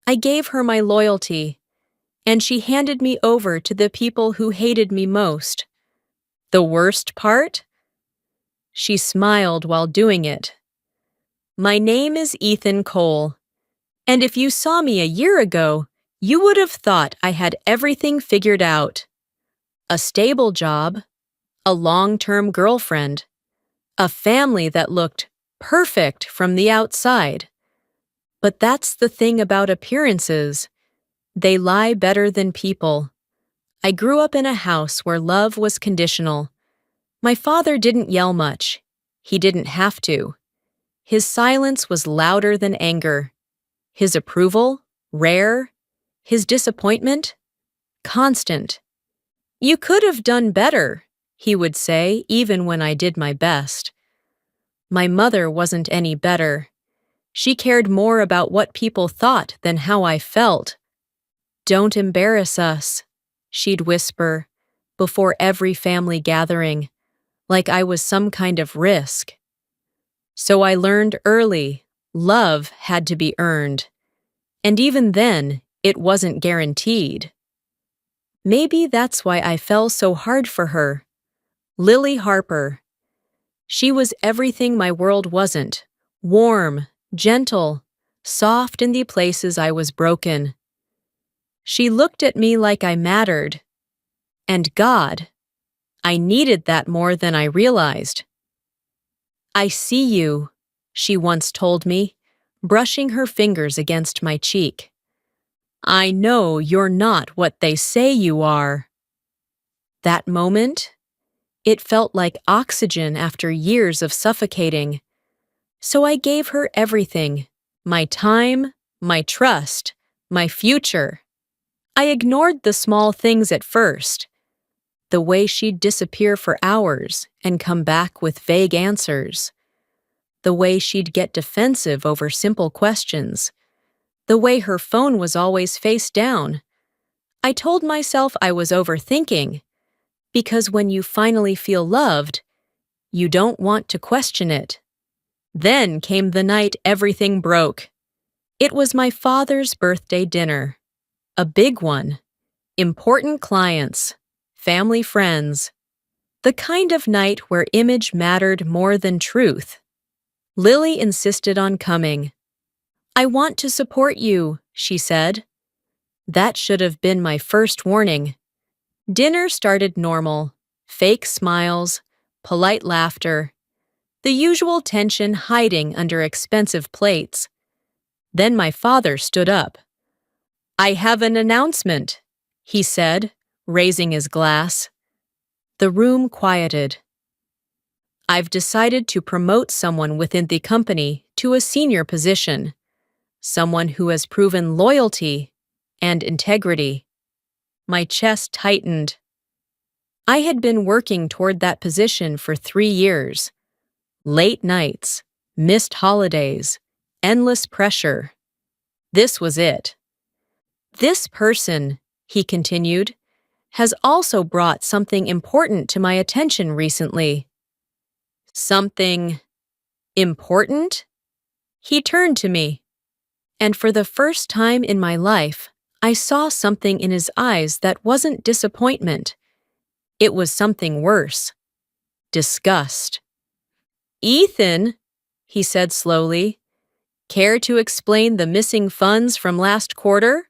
I gave her my loyalty, and she handed me over to the people who hated me most. The worst part? She smiled while doing it. My name is Ethan Cole, and if you saw me a year ago, you would have thought I had everything figured out. A stable job, a long-term girlfriend, a family that looked perfect from the outside. But that's the thing about appearances. They lie better than people. I grew up in a house where love was conditional. My father didn't yell much. He didn't have to. His silence was louder than anger. His approval, rare. His disappointment, constant. You could have done better, he would say, even when I did my best. My mother wasn't any better. She cared more about what people thought than how I felt. Don't embarrass us, she'd whisper, before every family gathering, like I was some kind of risk. So I learned early, love had to be earned. And even then, it wasn't guaranteed. Maybe that's why I fell so hard for her. Lily Harper. She was everything my world wasn't. Warm, gentle, soft in the places I was broken. She looked at me like I mattered. And God, I needed that more than I realized. I see you, she once told me, brushing her fingers against my cheek. I know you're not what they say you are. That moment, it felt like oxygen after years of suffocating. So I gave her everything, my time, my trust, my future. I ignored the small things at first. The way she'd disappear for hours and come back with vague answers. The way she'd get defensive over simple questions. The way her phone was always face down. I told myself I was overthinking, because when you finally feel loved, you don't want to question it. Then came the night everything broke. It was my father's birthday dinner. A big one. Important clients. Family friends. The kind of night where image mattered more than truth. Lily insisted on coming. I want to support you, she said. That should have been my first warning. Dinner started normal. Fake smiles, polite laughter, the usual tension hiding under expensive plates. Then my father stood up. I have an announcement, he said, raising his glass. The room quieted. I've decided to promote someone within the company to a senior position. Someone who has proven loyalty and integrity. My chest tightened. I had been working toward that position for 3 years. Late nights, missed holidays, endless pressure. This was it. This person, he continued, has also brought something important to my attention recently. Something important? He turned to me. And for the first time in my life, I saw something in his eyes that wasn't disappointment. It was something worse. Disgust. Ethan, he said slowly, care to explain the missing funds from last quarter?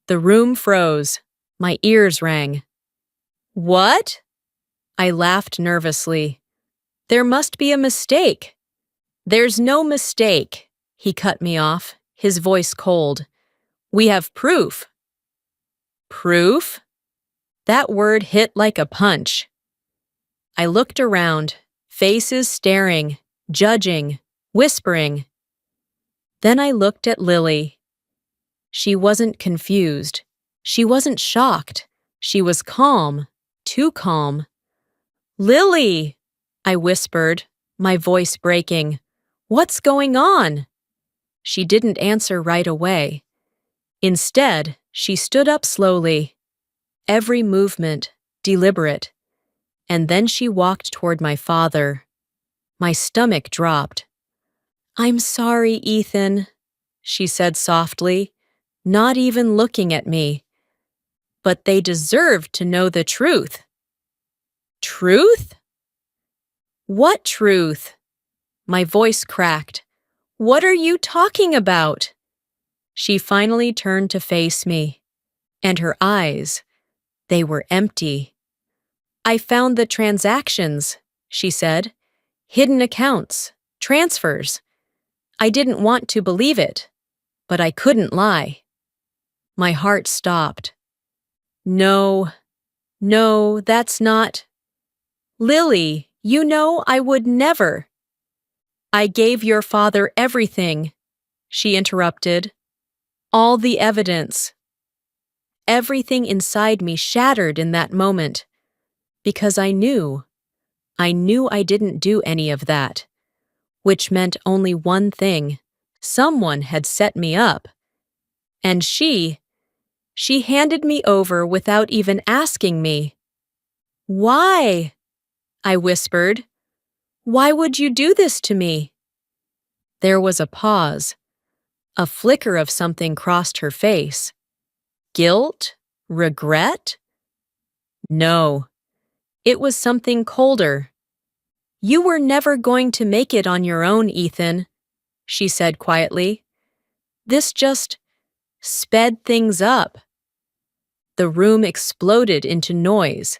The room froze. My ears rang. What? I laughed nervously. There must be a mistake. There's no mistake, he cut me off, his voice cold. We have proof. Proof? That word hit like a punch. I looked around, faces staring, judging, whispering. Then I looked at Lily. She wasn't confused. She wasn't shocked. She was calm, too calm. Lily, I whispered, my voice breaking. What's going on? She didn't answer right away. Instead, she stood up slowly, every movement deliberate, and then she walked toward my father. My stomach dropped. I'm sorry, Ethan, she said softly, not even looking at me. But they deserved to know the truth. Truth? What truth? My voice cracked. What are you talking about? She finally turned to face me, and her eyes, they were empty. I found the transactions, she said. Hidden accounts, transfers. I didn't want to believe it, but I couldn't lie. My heart stopped. No, that's not. Lily, you know I would never. I gave your father everything, she interrupted. All the evidence. Everything inside me shattered in that moment, because I knew I didn't do any of that, which meant only one thing. Someone had set me up. And she handed me over without even asking me. Why? I whispered. Why would you do this to me? There was a pause. A flicker of something crossed her face. Guilt? Regret? No. It was something colder. You were never going to make it on your own, Ethan, she said quietly. This just sped things up. The room exploded into noise.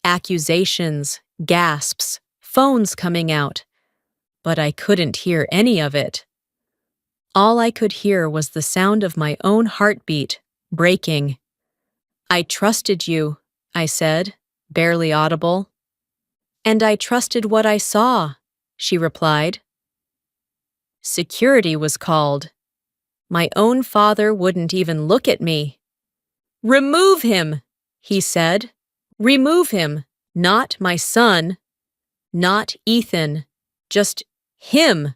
Accusations, gasps, phones coming out. But I couldn't hear any of it. All I could hear was the sound of my own heartbeat, breaking. I trusted you, I said, barely audible. And I trusted what I saw, she replied. Security was called. My own father wouldn't even look at me. Remove him, he said. Remove him, not my son, not Ethan, just him.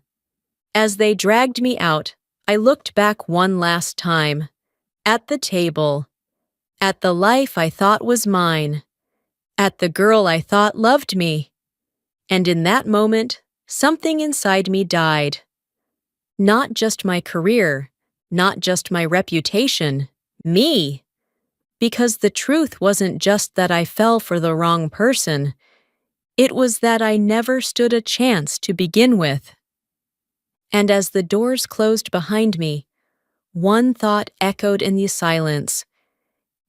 As they dragged me out, I looked back one last time. At the table. At the life I thought was mine. At the girl I thought loved me. And in that moment, something inside me died. Not just my career, not just my reputation, me. Because the truth wasn't just that I fell for the wrong person. It was that I never stood a chance to begin with. And as the doors closed behind me, one thought echoed in the silence.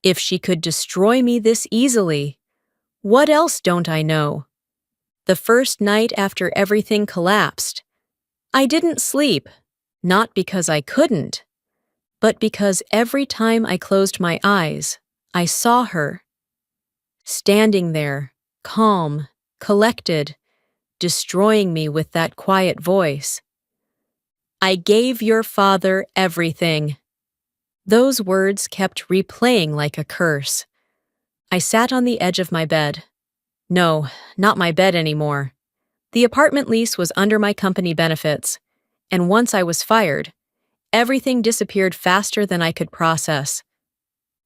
If she could destroy me this easily, what else don't I know? The first night after everything collapsed, I didn't sleep, not because I couldn't, but because every time I closed my eyes, I saw her. Standing there, calm, collected, destroying me with that quiet voice. I gave your father everything. Those words kept replaying like a curse. I sat on the edge of my bed. No, not my bed anymore. The apartment lease was under my company benefits, and once I was fired, everything disappeared faster than I could process.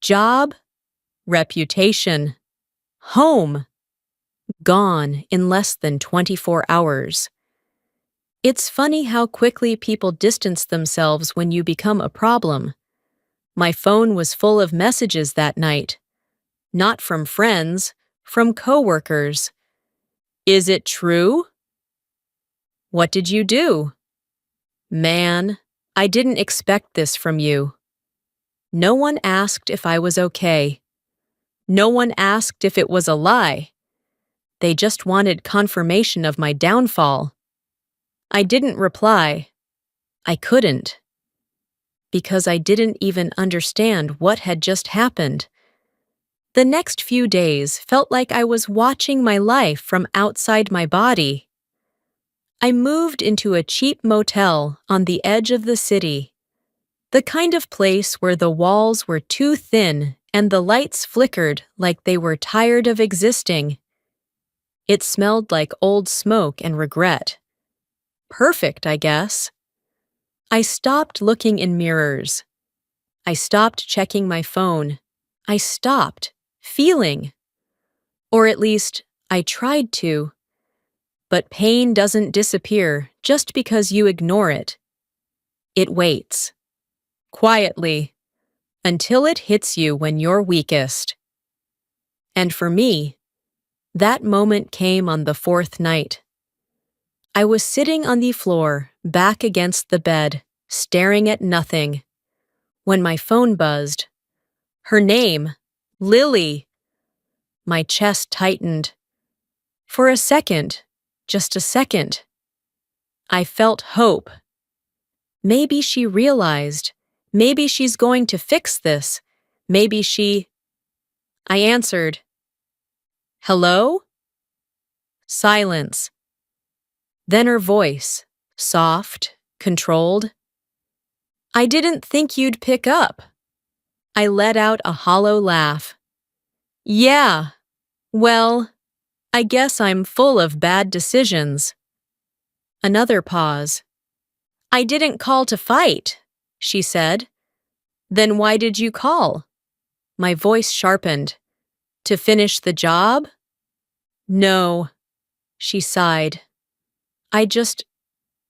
Job, reputation, home, gone in less than 24 hours. It's funny how quickly people distance themselves when you become a problem. My phone was full of messages that night. Not from friends, from coworkers. Is it true? What did you do? Man, I didn't expect this from you. No one asked if I was okay. No one asked if it was a lie. They just wanted confirmation of my downfall. I didn't reply. I couldn't. Because I didn't even understand what had just happened. The next few days felt like I was watching my life from outside my body. I moved into a cheap motel on the edge of the city. The kind of place where the walls were too thin and the lights flickered like they were tired of existing. It smelled like old smoke and regret. Perfect, I guess. I stopped looking in mirrors. I stopped checking my phone. I stopped feeling. Or at least, I tried to. But pain doesn't disappear just because you ignore it. It waits. Quietly. until it hits you when you're weakest. And for me, that moment came on the fourth night. I was sitting on the floor, back against the bed, staring at nothing, when my phone buzzed. Her name, Lily. My chest tightened. For a second, just a second, I felt hope. Maybe she realized. Maybe she's going to fix this. Maybe she... I answered. Hello? Silence. Then her voice, soft, controlled. I didn't think you'd pick up. I let out a hollow laugh. Yeah, well, I guess I'm full of bad decisions. Another pause. I didn't call to fight, she said. Then why did you call? My voice sharpened. To finish the job? No, she sighed. I just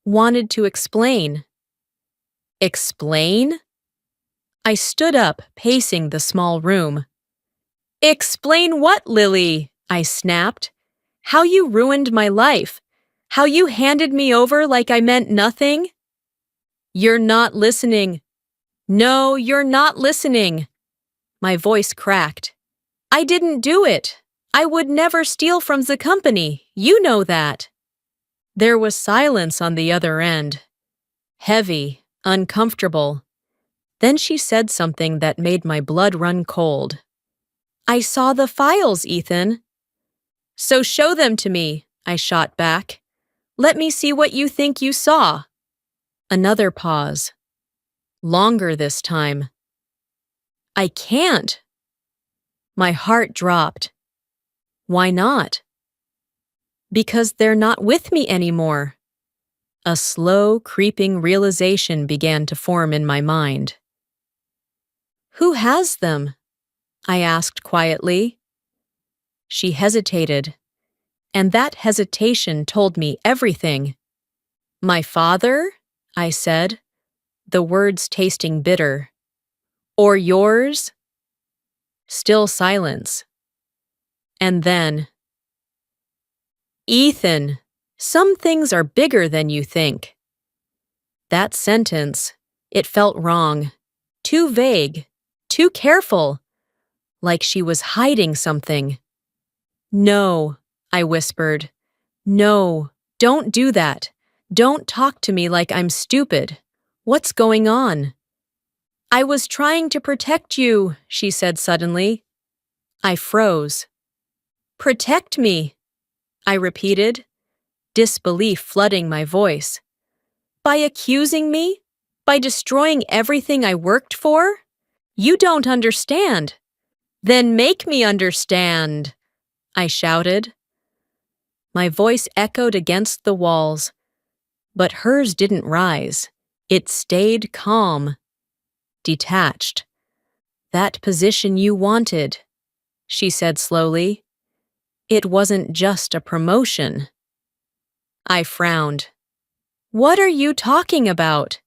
wanted to explain. Explain? I stood up, pacing the small room. Explain what, Lily? I snapped. How you ruined my life. How you handed me over like I meant nothing. You're not listening. No, you're not listening. My voice cracked. I didn't do it. I would never steal from the company. You know that. There was silence on the other end. Heavy, uncomfortable. Then she said something that made my blood run cold. I saw the files, Ethan. So show them to me, I shot back. Let me see what you think you saw. Another pause. Longer this time. I can't. My heart dropped. Why not? Because they're not with me anymore. A slow, creeping realization began to form in my mind. Who has them? I asked quietly. She hesitated, and that hesitation told me everything. My father? I said, the words tasting bitter. Or yours? Still silence. And then, Ethan, some things are bigger than you think. That sentence, it felt wrong, too vague, too careful, like she was hiding something. No, I whispered. No, don't do that. Don't talk to me like I'm stupid. What's going on? I was trying to protect you, she said suddenly. I froze. Protect me, I repeated, disbelief flooding my voice. By accusing me? By destroying everything I worked for? You don't understand. Then make me understand, I shouted. My voice echoed against the walls, but hers didn't rise. It stayed calm, detached. That position you wanted, she said slowly. It wasn't just a promotion. I frowned. What are you talking about?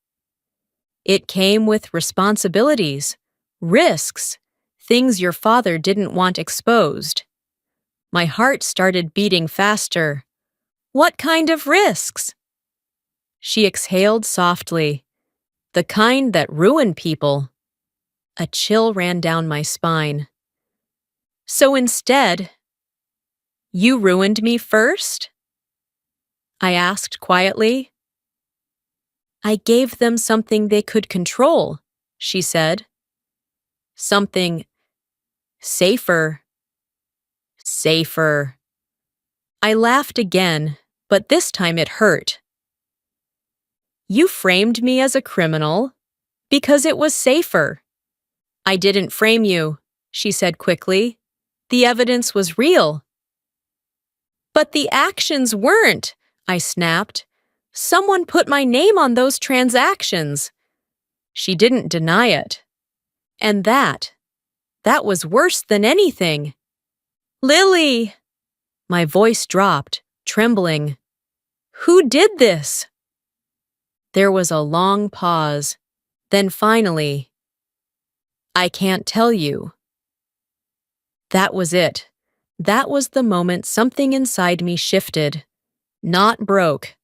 It came with responsibilities, risks, things your father didn't want exposed. My heart started beating faster. What kind of risks? She exhaled softly. The kind that ruin people. A chill ran down my spine. So instead, you ruined me first? I asked quietly. I gave them something they could control, she said. Something safer. Safer. I laughed again, but this time it hurt. You framed me as a criminal because it was safer. I didn't frame you, she said quickly. The evidence was real. But the actions weren't, I snapped. Someone put my name on those transactions. She didn't deny it. And that was worse than anything. Lily! My voice dropped, trembling. Who did this? There was a long pause. Then finally, I can't tell you. That was it. That was the moment something inside me shifted. Not broke,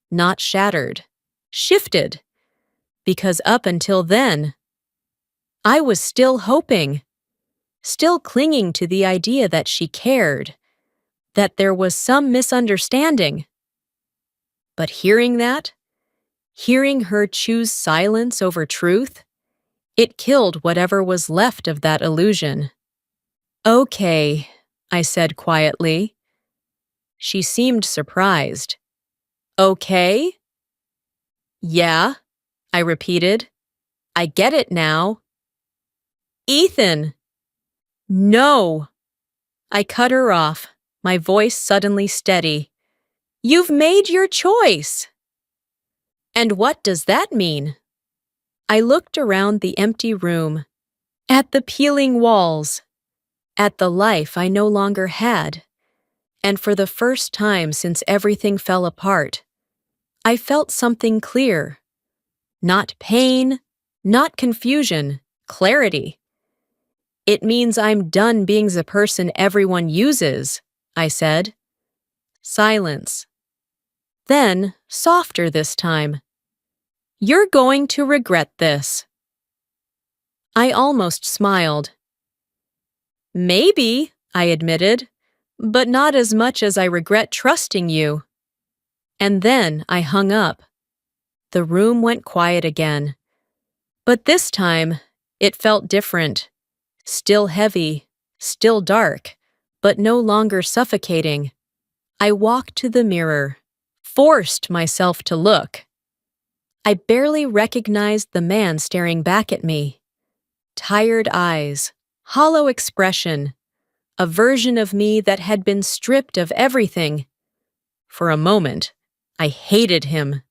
not shattered. Shifted. Because up until then, I was still hoping, still clinging to the idea that she cared, that there was some misunderstanding. But hearing that, hearing her choose silence over truth, it killed whatever was left of that illusion. Okay, I said quietly. She seemed surprised. Okay? Yeah, I repeated. I get it now. Ethan! No! I cut her off, my voice suddenly steady. You've made your choice! And what does that mean? I looked around the empty room, at the peeling walls, at the life I no longer had, and for the first time since everything fell apart, I felt something clear. Not pain, not confusion, clarity. It means I'm done being the person everyone uses, I said. Silence. Then, softer this time. You're going to regret this. I almost smiled. Maybe, I admitted, but not as much as I regret trusting you. And then I hung up. The room went quiet again. But this time, it felt different. Still heavy, still dark, but no longer suffocating. I walked to the mirror, forced myself to look. I barely recognized the man staring back at me. Tired eyes, hollow expression, a version of me that had been stripped of everything. For a moment, I hated him.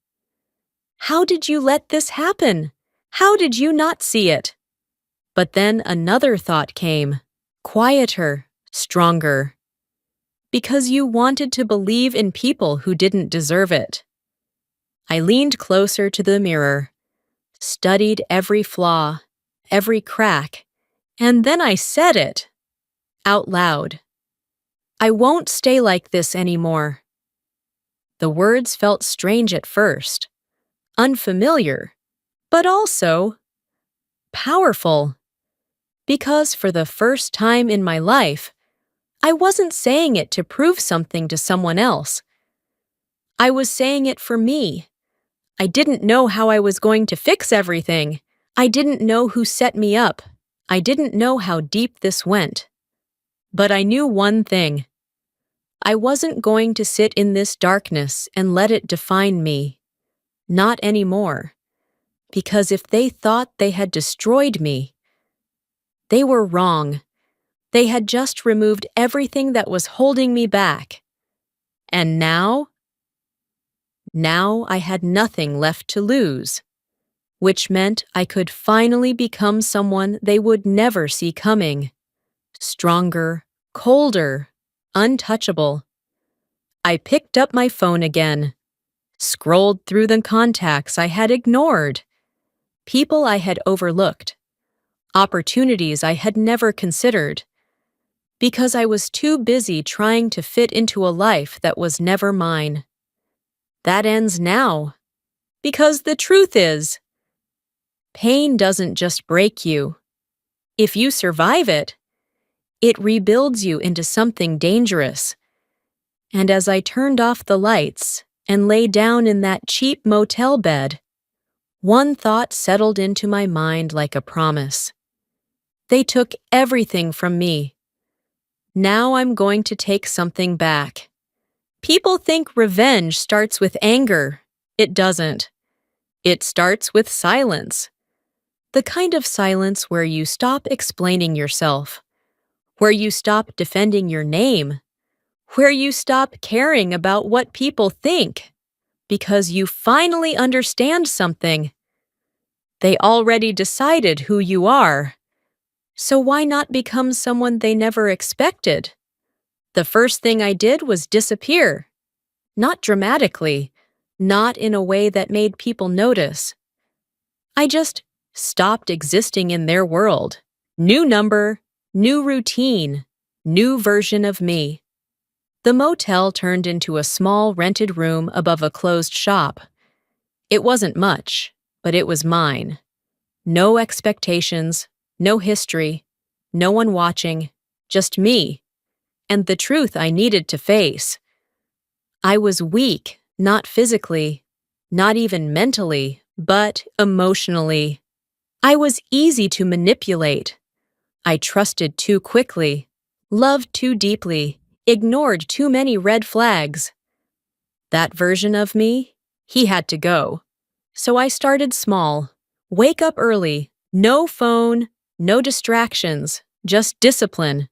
How did you let this happen? How did you not see it? But then another thought came, quieter, stronger. Because you wanted to believe in people who didn't deserve it. I leaned closer to the mirror, studied every flaw, every crack, and then I said it, out loud. I won't stay like this anymore. The words felt strange at first, unfamiliar, but also powerful. Because for the first time in my life, I wasn't saying it to prove something to someone else. I was saying it for me. I didn't know how I was going to fix everything. I didn't know who set me up. I didn't know how deep this went. But I knew one thing. I wasn't going to sit in this darkness and let it define me. Not anymore. Because if they thought they had destroyed me, they were wrong. They had just removed everything that was holding me back. And now I had nothing left to lose, which meant I could finally become someone they would never see coming. Stronger, colder, untouchable. I picked up my phone again, scrolled through the contacts I had ignored, people I had overlooked, opportunities I had never considered, because I was too busy trying to fit into a life that was never mine. That ends now, because the truth is, pain doesn't just break you. If you survive it, it rebuilds you into something dangerous. And as I turned off the lights and lay down in that cheap motel bed, one thought settled into my mind like a promise. They took everything from me. Now I'm going to take something back. People think revenge starts with anger. It doesn't. It starts with silence. The kind of silence where you stop explaining yourself, where you stop defending your name, where you stop caring about what people think, because you finally understand something. They already decided who you are. So why not become someone they never expected? The first thing I did was disappear. Not dramatically, not in a way that made people notice. I just stopped existing in their world. New number, new routine, new version of me. The motel turned into a small rented room above a closed shop. It wasn't much, but it was mine. No expectations, no history, no one watching, just me, and the truth I needed to face. I was weak, not physically, not even mentally, but emotionally. I was easy to manipulate. I trusted too quickly, loved too deeply, ignored too many red flags. That version of me, he had to go. So I started small. Wake up early, no phone, no distractions, just discipline.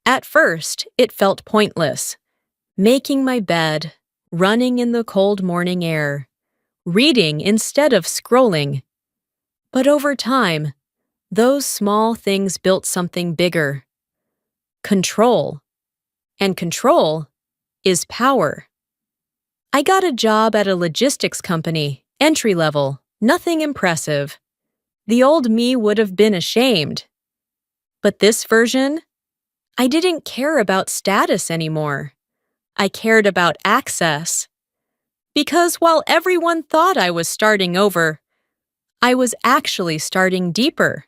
At first, it felt pointless. Making my bed, running in the cold morning air, reading instead of scrolling. But over time, those small things built something bigger. Control. And control is power. I got a job at a logistics company, entry level, nothing impressive. The old me would have been ashamed. But this version, I didn't care about status anymore. I cared about access. Because while everyone thought I was starting over, I was actually starting deeper.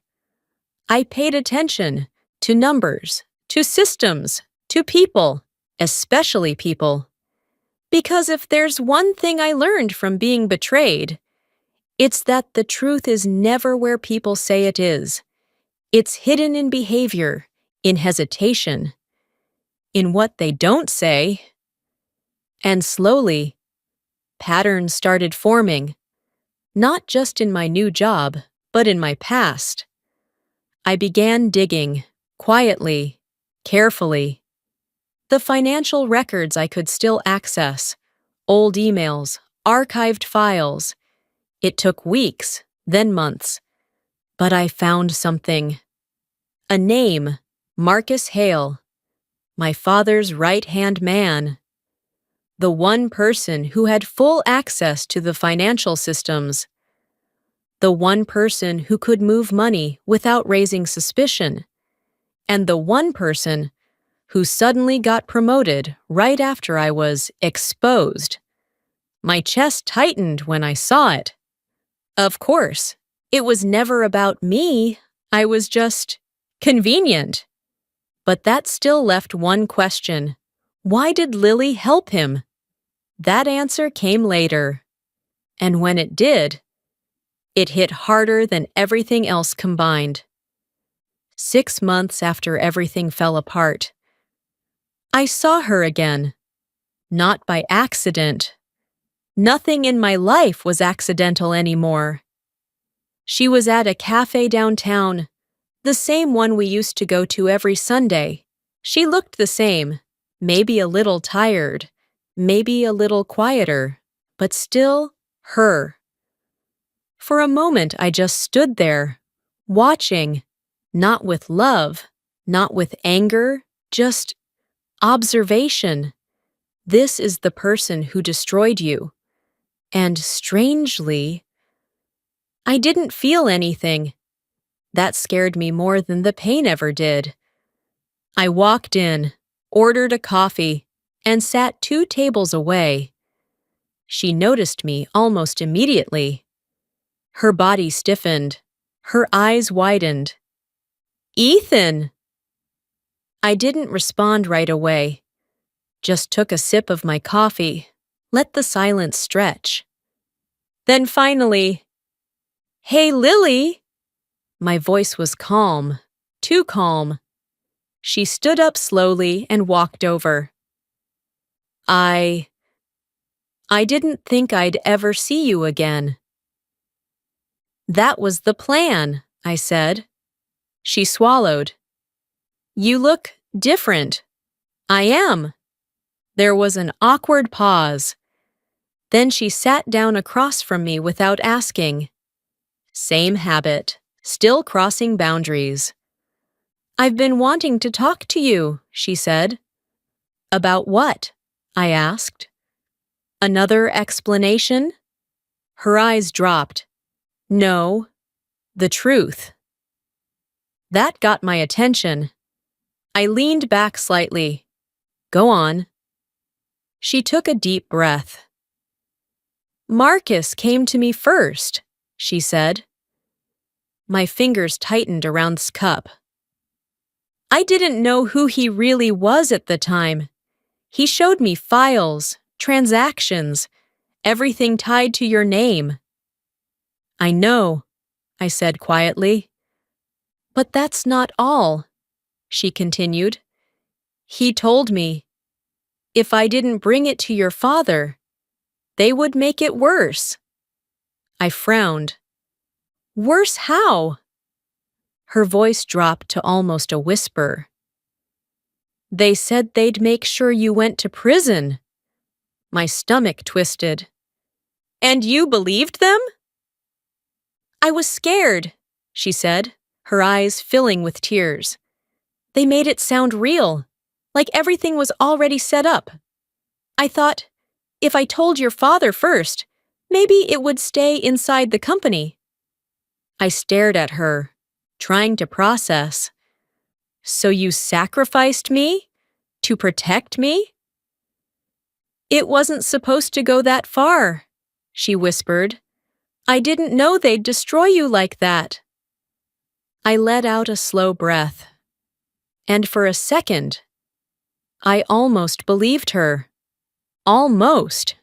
I paid attention to numbers, to systems, to people, especially people. Because if there's one thing I learned from being betrayed, it's that the truth is never where people say it is. It's hidden in behavior, in hesitation, in what they don't say. And slowly, patterns started forming, not just in my new job, but in my past. I began digging, quietly, carefully. The financial records I could still access, old emails, archived files. It took weeks, then months. But I found something. A name, Marcus Hale, my father's right-hand man. The one person who had full access to the financial systems. The one person who could move money without raising suspicion. And the one person who suddenly got promoted right after I was exposed. My chest tightened when I saw it. Of course, it was never about me. I was just convenient. But that still left one question. Why did Lily help him? That answer came later. And when it did, it hit harder than everything else combined. 6 months after everything fell apart, I saw her again. Not by accident. Nothing in my life was accidental anymore. She was at a cafe downtown, the same one we used to go to every Sunday. She looked the same, maybe a little tired, maybe a little quieter, but still her. For a moment I just stood there, watching, not with love, not with anger, just observation. This is the person who destroyed you. And strangely, I didn't feel anything. That scared me more than the pain ever did. I walked in, ordered a coffee, and sat 2 tables away. She noticed me almost immediately. Her body stiffened. Her eyes widened. "Ethan!" I didn't respond right away. Just took a sip of my coffee, let the silence stretch. Then finally, "Hey, Lily!" My voice was calm, too calm. She stood up slowly and walked over. I didn't think I'd ever see you again." "That was the plan," I said. She swallowed. "You look different." "I am." There was an awkward pause. Then she sat down across from me without asking. Same habit, still crossing boundaries. "I've been wanting to talk to you," she said. "About what?" I asked. "Another explanation?" Her eyes dropped. "No, the truth." That got my attention. I leaned back slightly. Go on. She took a deep breath. Marcus came to me first, she said. My fingers tightened around the cup. I didn't know who he really was at the time. He showed me files, transactions, everything tied to your name. I know, I said quietly. But that's not all, she continued. He told me, if I didn't bring it to your father, they would make it worse. I frowned. Worse how? Her voice dropped to almost a whisper. They said they'd make sure you went to prison. My stomach twisted. And you believed them? I was scared, she said, her eyes filling with tears. They made it sound real, like everything was already set up. I thought, if I told your father first, maybe it would stay inside the company. I stared at her, trying to process. So you sacrificed me? To protect me? It wasn't supposed to go that far, she whispered. I didn't know they'd destroy you like that. I let out a slow breath. And for a second, I almost believed her. Almost.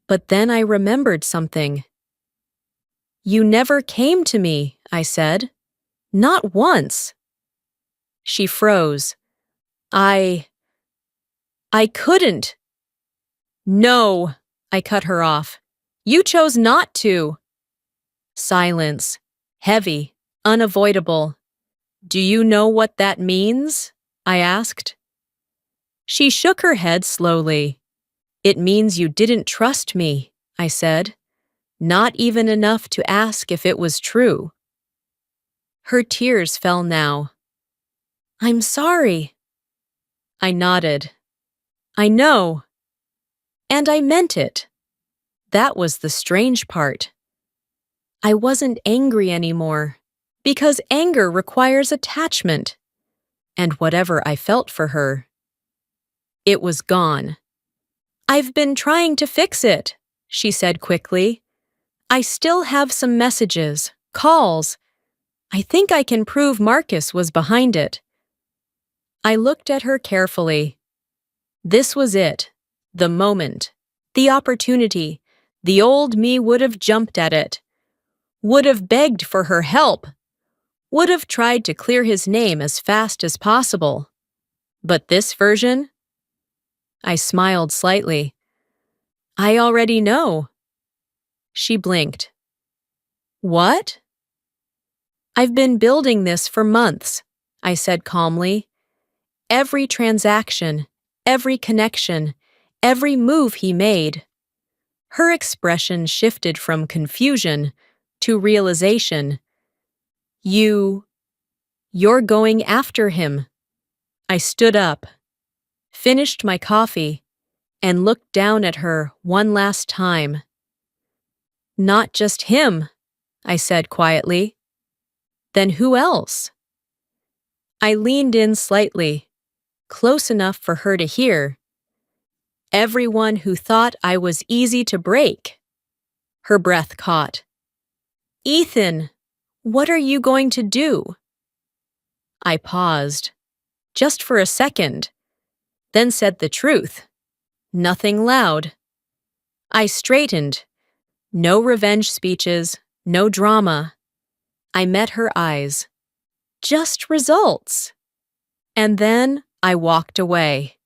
But then I remembered something. You never came to me, I said. Not once. She froze. I couldn't. No, I cut her off. You chose not to. Silence. Heavy. Unavoidable. Do you know what that means? I asked. She shook her head slowly. It means you didn't trust me, I said. Not even enough to ask if it was true. Her tears fell now. I'm sorry. I nodded. I know. And I meant it. That was the strange part. I wasn't angry anymore, because anger requires attachment. And whatever I felt for her, it was gone. I've been trying to fix it, she said quickly. I still have some messages, calls. I think I can prove Marcus was behind it. I looked at her carefully. This was it, the moment, the opportunity. The old me would have jumped at it, would have begged for her help, would have tried to clear his name as fast as possible. But this version? I smiled slightly. I already know. She blinked. What? I've been building this for months, I said calmly. Every transaction, every connection, every move he made. Her expression shifted from confusion to realization. You're going after him. I stood up, finished my coffee, and looked down at her one last time. Not just him, I said quietly. Then who else? I leaned in slightly, close enough for her to hear. Everyone who thought I was easy to break. Her breath caught. Ethan, what are you going to do? I paused, just for a second, then said the truth. Nothing loud. I straightened. No revenge speeches, no drama. I met her eyes. Just results. And then I walked away.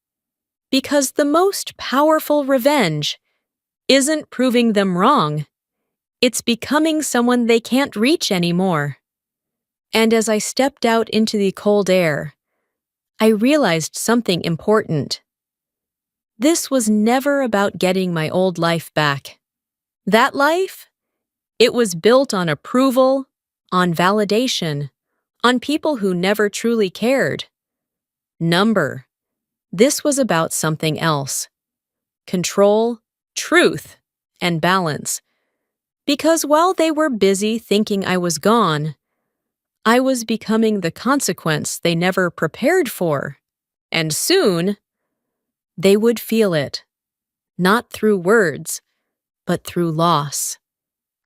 Because the most powerful revenge isn't proving them wrong. It's becoming someone they can't reach anymore. And as I stepped out into the cold air, I realized something important. This was never about getting my old life back. That life? It was built on approval, on validation, on people who never truly cared. Number. This was about something else. Control, truth, and balance. Because while they were busy thinking I was gone, I was becoming the consequence they never prepared for. And soon, they would feel it, not through words, but through loss.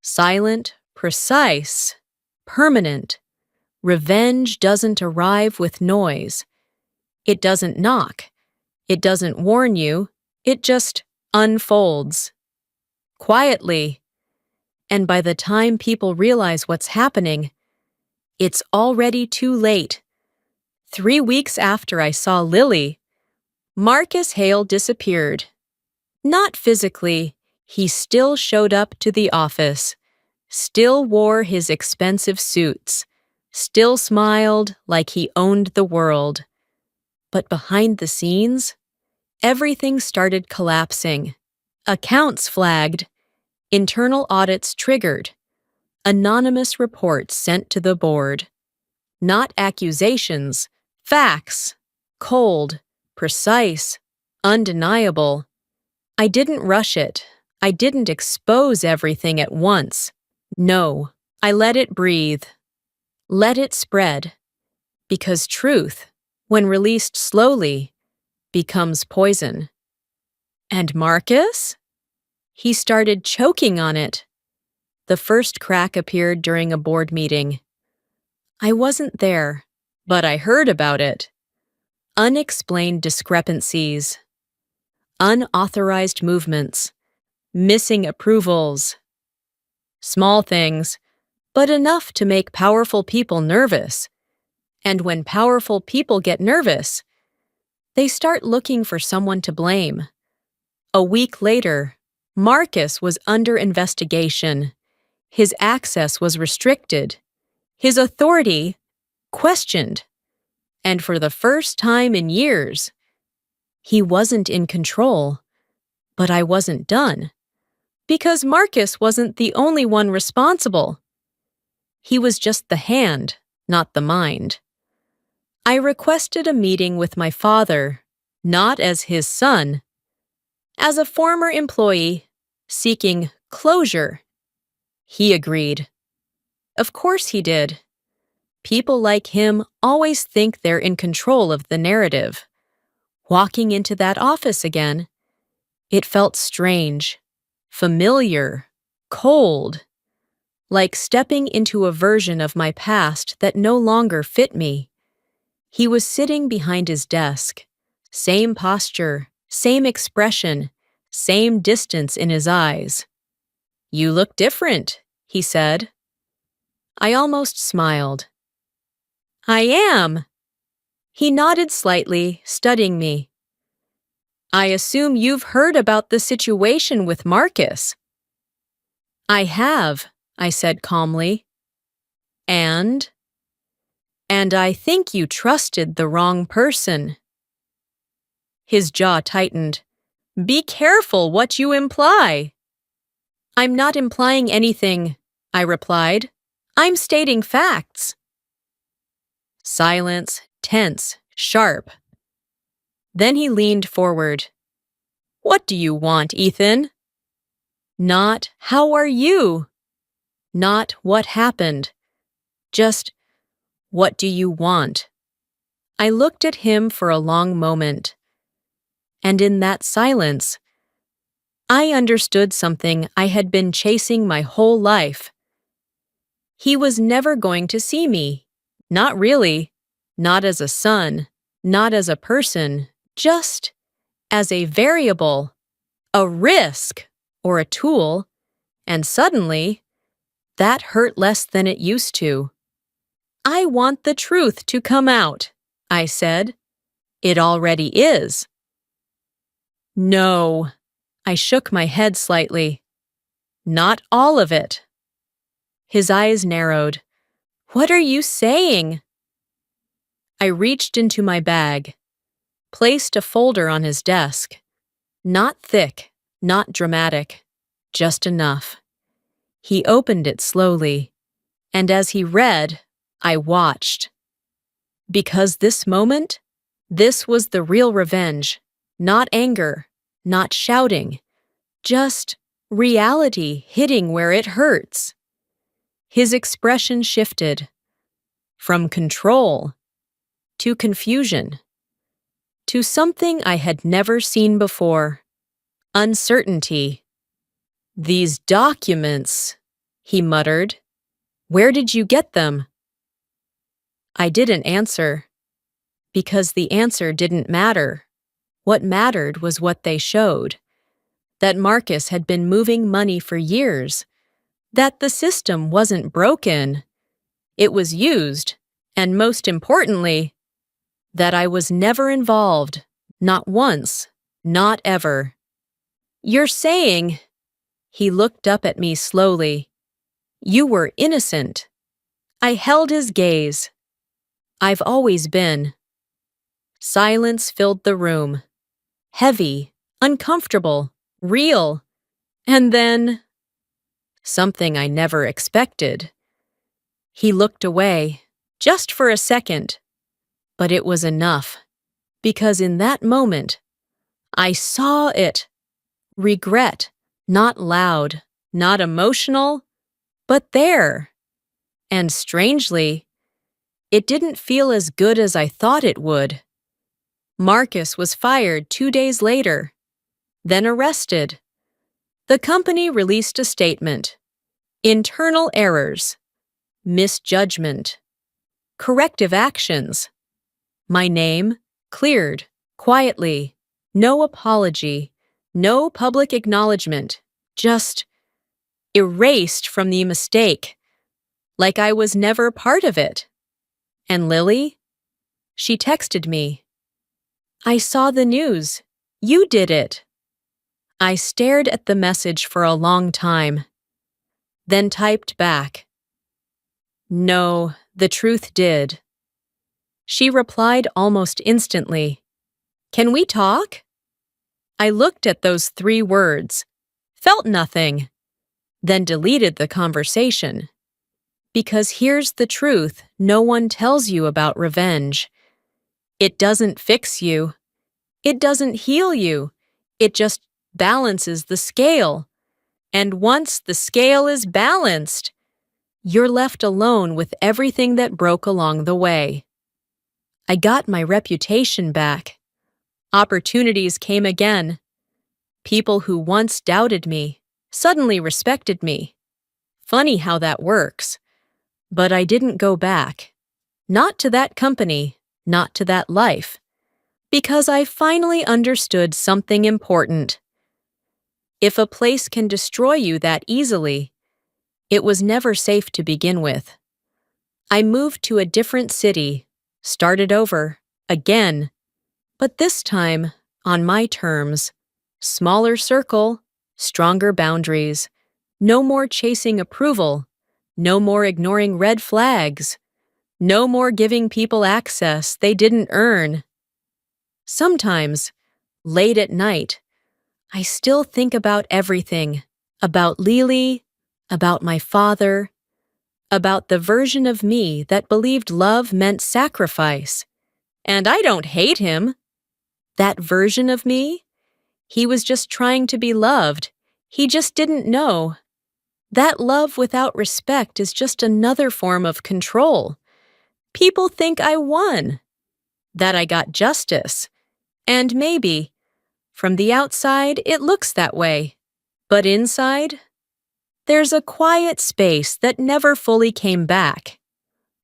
Silent, precise, permanent. Revenge doesn't arrive with noise. It doesn't knock. It doesn't warn you. It just unfolds. Quietly. And by the time people realize what's happening, it's already too late. 3 weeks after I saw Lily, Marcus Hale disappeared. Not physically, he still showed up to the office, still wore his expensive suits, still smiled like he owned the world. But behind the scenes, everything started collapsing. Accounts flagged, internal audits triggered, anonymous reports sent to the board. Not accusations, facts, cold, precise, undeniable. I didn't rush it. I didn't expose everything at once. No, I let it breathe. Let it spread. Because truth, when released slowly, becomes poison. And Marcus? He started choking on it. The first crack appeared during a board meeting. I wasn't there, but I heard about it. Unexplained discrepancies, unauthorized movements, missing approvals. Small things, but enough to make powerful people nervous. And when powerful people get nervous, they start looking for someone to blame. A week later, Marcus was under investigation. His access was restricted. His authority questioned. And for the first time in years, he wasn't in control. But I wasn't done. Because Marcus wasn't the only one responsible. He was just the hand, not the mind. I requested a meeting with my father, not as his son, as a former employee seeking closure. He agreed. Of course he did. People like him always think they're in control of the narrative. Walking into that office again, it felt strange, familiar, cold, like stepping into a version of my past that no longer fit me. He was sitting behind his desk, same posture, same expression, same distance in his eyes. "You look different," he said. I almost smiled. "I am." He nodded slightly, studying me. "I assume you've heard about the situation with Marcus." "I have," I said calmly. And I think you trusted the wrong person." His jaw tightened. "Be careful what you imply." "I'm not implying anything," I replied. "I'm stating facts." Silence, tense, sharp. Then he leaned forward. "What do you want, Ethan?" Not, "How are you?" Not, "What happened?" Just, "What do you want?" I looked at him for a long moment. And in that silence, I understood something I had been chasing my whole life. He was never going to see me. Not really. Not as a son. Not as a person. Just as a variable. A risk. Or a tool. And suddenly, that hurt less than it used to. "I want the truth to come out," I said. "It already is." "No." I shook my head slightly. "Not all of it." His eyes narrowed. "What are you saying?" I reached into my bag, placed a folder on his desk. Not thick, not dramatic, just enough. He opened it slowly, and as he read, I watched. Because this moment, this was the real revenge. Not anger, not shouting, just reality hitting where it hurts. His expression shifted. from control to confusion to something I had never seen before, uncertainty. "These documents," he muttered. "Where did you get them?" I didn't answer, because the answer didn't matter. What mattered was what they showed. That Marcus had been moving money for years. That the system wasn't broken. It was used, and most importantly, that I was never involved. Not once. Not ever. "You're saying," he looked up at me slowly, "you were innocent." I held his gaze. "I've always been." Silence filled the room. Heavy, uncomfortable, real. And then, something I never expected. He looked away, just for a second. But it was enough, because in that moment, I saw it. Regret, not loud, not emotional, but there. And strangely, it didn't feel as good as I thought it would. Marcus was fired 2 days later, then arrested. The company released a statement. Internal errors, misjudgment, corrective actions. My name cleared, quietly, no apology, no public acknowledgement, just erased from the mistake, like I was never part of it. And Lily? She texted me. "I saw the news. You did it." I stared at the message for a long time, then typed back. "No, the truth did." She replied almost instantly. "Can we talk?" I looked at those 3 words, felt nothing, then deleted the conversation. Because here's the truth no one tells you about revenge. It doesn't fix you. It doesn't heal you. It just balances the scale. And once the scale is balanced, you're left alone with everything that broke along the way. I got my reputation back. Opportunities came again. People who once doubted me suddenly respected me. Funny how that works. But I didn't go back. Not to that company, not to that life. Because I finally understood something important. If a place can destroy you that easily, it was never safe to begin with. I moved to a different city, started over, again. But this time, on my terms. Smaller circle, stronger boundaries. No more chasing approval. No more ignoring red flags. No more giving people access they didn't earn. Sometimes, late at night, I still think about everything. About Lily, about my father, about the version of me that believed love meant sacrifice. And I don't hate him. That version of me? He was just trying to be loved. He just didn't know. That love without respect is just another form of control. People think I won, that I got justice. And maybe, from the outside, it looks that way. But inside, there's a quiet space that never fully came back.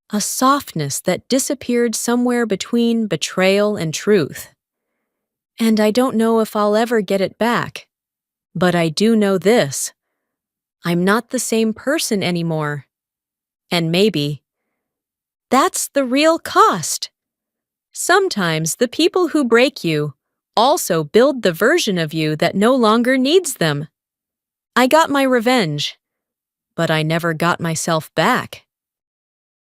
A softness that disappeared somewhere between betrayal and truth. And I don't know if I'll ever get it back. But I do know this. I'm not the same person anymore. And maybe that's the real cost. Sometimes the people who break you also build the version of you that no longer needs them. I got my revenge, but I never got myself back.